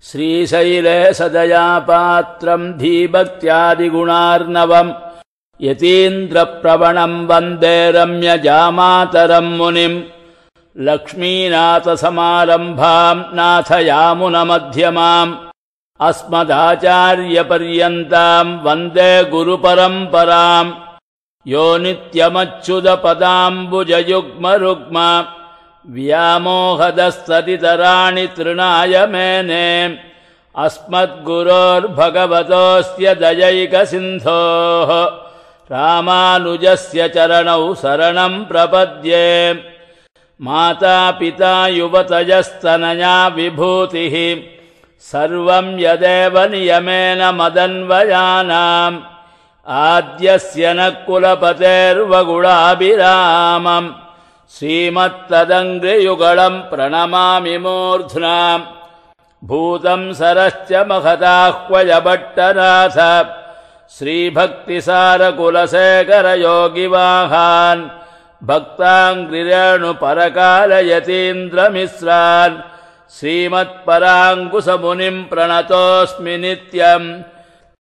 श्रीशैले सदया पात्रम् धीभक्त्यादिगुणार्णवम् यतीन्द्रप्रवणम् वन्दे रम्यजामातरम् मुनिम् लक्ष्मीनाथसमारम्भाम् नाथयामुनमध्यमाम् अस्मदाचार्यपर्यन्ताम् वन्दे गुरुपरम्पराम् यो नित्यमच्युतपदाम्बुजयुग्मरुग्म व्यामोहदस्तदितराणि तृणाय मेने अस्मद्गुरोर्भगवतोऽस्य दयैकसिन्धोः रामानुजस्य चरणौ शरणम् प्रपद्ये मातापिता युवतयस्तनया विभूतिः सर्वम् यदेव नियमेन मदन्वयानाम् आद्यस्य न कुलपतेर्वगुणाभिरामम् श्रीमत्तदङ्घ्रियुगळम् प्रणमामि मूर्ध्ना भूतम् सरश्च महदाह्वयभट्टनाथ श्रीभक्तिसारकुलशेखरयोगिवाहान् भक्ताङ्घ्रिरेणुपरकालयतीन्द्रमिश्रान् श्रीमत्पराङ्कुशमुनिम् प्रणतोऽस्मि नित्यम्